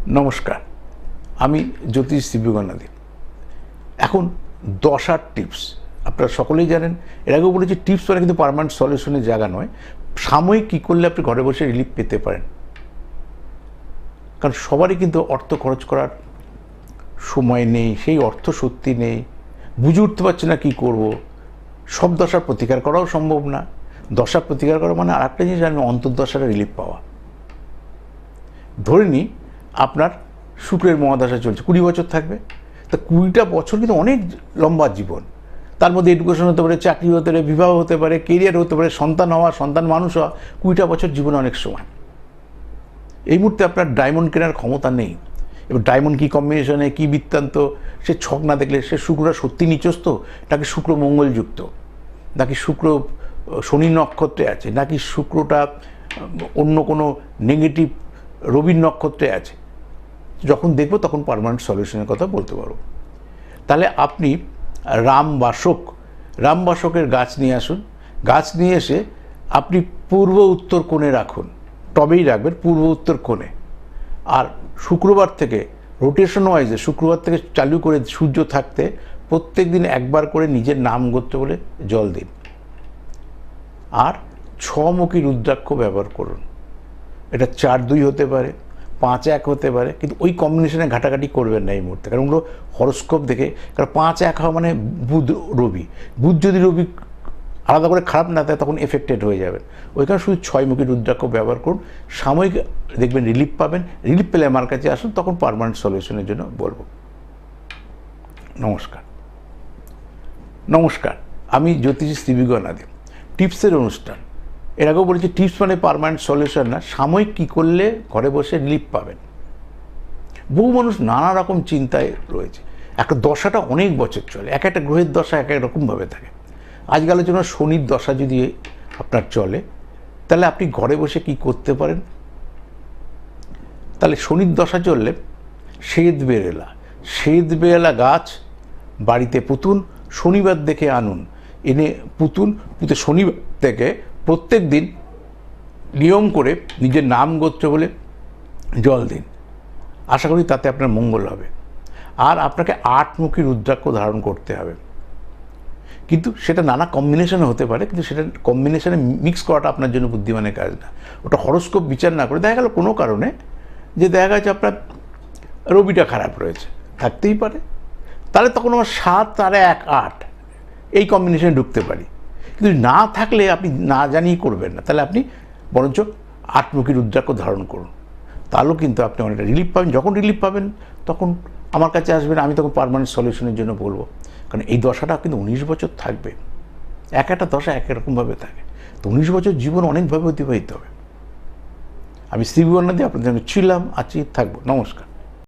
নমস্কার, আমি জ্যোতিষ দিব্যগণাদি। এখন দশার টিপস আপনারা সকলেই জানেন। এর আগেও বলেছি, টিপস মানে কিন্তু পার্মানেন্ট সলিউশনের জায়গা নয়। সাময়িক কী করলে আপনি ঘরে বসে রিলিফ পেতে পারেন, কারণ সবারই কিন্তু অর্থ খরচ করার সময় নেই, সেই অর্থ সত্যি নেই, বুঝে উঠতে পারছে না কী করব। সব দশার প্রতিকার করাও সম্ভব না। দশার প্রতিকার করা মানে আর একটা জিনিস জানবেন, অন্তর্দশার রিলিফ পাওয়া। ধরে নিই আপনার শুক্রের মহাদশা চলছে, 20 বছর থাকবে। তা 20টা বছর কিন্তু অনেক লম্বা জীবন। তার মধ্যে এডুকেশন হতে পারে, চাকরি হতে পারে, বিবাহ হতে পারে, কেরিয়ার হতে পারে, সন্তান হওয়া, সন্তান মানুষ হওয়া। 20টা বছর জীবনে অনেক সময়। এই মুহূর্তে আপনার ডায়মন্ড কেনার ক্ষমতা নেই। এবার ডায়মন্ড কী কম্বিনেশনে, কী বৃত্তান্ত, সে ছক না দেখলে সে শুক্রটা সত্যি নিচস্ত, নাকি শুক্র মঙ্গলযুক্ত, নাকি শুক্র শনি নক্ষত্রে আছে, নাকি শুক্রটা অন্য কোনো নেগেটিভ রবির নক্ষত্রে আছে, যখন দেখবো তখন পার্মানেন্ট সলিউশনের কথা বলতে পারবো। তাহলে আপনি রামবাসকের গাছ নিয়ে আসুন। গাছ নিয়ে এসে আপনি পূর্ব উত্তর কোণে রাখুন, টবেই রাখবেন পূর্ব উত্তর কোণে। আর শুক্রবার থেকে রোটেশন ওয়াইজে শুক্রবার থেকে চালু করে সূর্য থাকতে প্রত্যেক দিন একবার করে নিজের নাম গোত্র বলে জল দিন। আর 6মুখী রুদ্রাক্ষ ব্যবহার করুন। এটা 4-2 হতে পারে, 5-1 হতে পারে, কিন্তু ওই কম্বিনেশনে ঘাটাঘাটি করবেন না এই মুহূর্তে, কারণ ওগুলো হরস্কোপ দেখে। কারণ 5-1 হওয়া মানে বুধ রবি, বুধ যদি রবি আলাদা করে খারাপ না থাকে তখন এফেক্টেড হয়ে যাবেন। ওই কারণে শুধু 6মুখী রুদ্রাক্ষ ব্যবহার করুন। সাময়িক দেখবেন রিলিফ পাবেন। রিলিফ পেলে আমার কাছে আসুন, তখন পার্মানেন্ট সলিউশনের জন্য বলবো। নমস্কার, আমি জ্যোতিষ দিব্যগণাদি। টিপসের অনুষ্ঠান। এর আগেও বলেছি, টিপস মানে পার্মানেন্ট সলিউশন না, সাময়িক কী করলে ঘরে বসে রিলিফ পাবেন। বহু মানুষ নানা রকম চিন্তায় রয়েছে। একটা দশাটা অনেক বছর চলে, এক একটা গ্রহের দশা এক এক রকমভাবে থাকে। আজকে আলোচনা শনির দশা যদি আপনার চলে, তাহলে আপনি ঘরে বসে কি করতে পারেন। তাহলে শনির দশা চললে শ্বেত বেরেলা গাছ বাড়িতে পুতুন, শনিবার দেখে আনুন, এনে পুঁতে শনিবার থেকে প্রত্যেক দিন নিয়ম করে নিজের নাম গোত্র বলে জল দিন। আশা করি তাতে আপনার মঙ্গল হবে। আর আপনাকে 8মুখী রুদ্রাক্ষ ধারণ করতে হবে, কিন্তু সেটা নানা কম্বিনেশনে হতে পারে, কিন্তু সেটা কম্বিনেশনে মিক্স করাটা আপনার জন্য বুদ্ধিমানের কাজ না। ওটা হরস্কোপ বিচার না করে, দেখা গেল কোনো কারণে যে দেখা গেছে আপনার রবিটা খারাপ রয়েছে, থাকতেই পারে, তাহলে তখন আমার 7 আর 1 8 এই কম্বিনেশনে ঢুকতে পারি। কিন্তু না থাকলে আপনি না জানিয়ে করবেন না, তাহলে আপনি বরঞ্চ 8মুখী রুদ্রাক্ষ ধারণ করুন। তাহলেও কিন্তু আপনি অনেকটা রিলিফ পাবেন। যখন রিলিফ পাবেন তখন আমার কাছে আসবেন, আমি তখন পার্মানেন্ট সলিউশনের জন্য বলবো। কারণ এই দশাটা কিন্তু 19 বছর থাকবে। এক একটা দশা এক রকমভাবে থাকে, তো 19 বছর জীবন অনেকভাবে অতিবাহিত হবে। আমি দিব্যগণাদি আপনাদের সঙ্গে ছিলাম, আছি, থাকবো। নমস্কার।